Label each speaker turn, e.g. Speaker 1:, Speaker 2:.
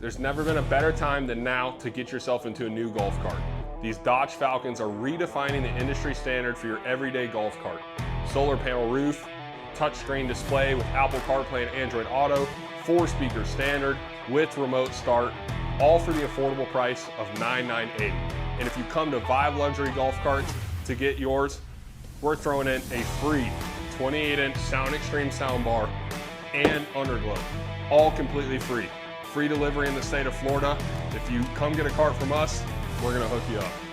Speaker 1: There's never been a better time than now to get yourself into a new golf cart. These Dodge Falcons are redefining the industry standard for your everyday golf cart. Solar panel roof, touchscreen display with Apple CarPlay and Android Auto, 4-speaker standard with remote start, all for the affordable price of $998. And if you come to Vibe Luxury Golf Carts to get yours, we're throwing in a free 28-inch Sound Extreme soundbar and underglow, all completely free. Free delivery in the state of Florida. If you come get a cart from us, we're gonna hook you up.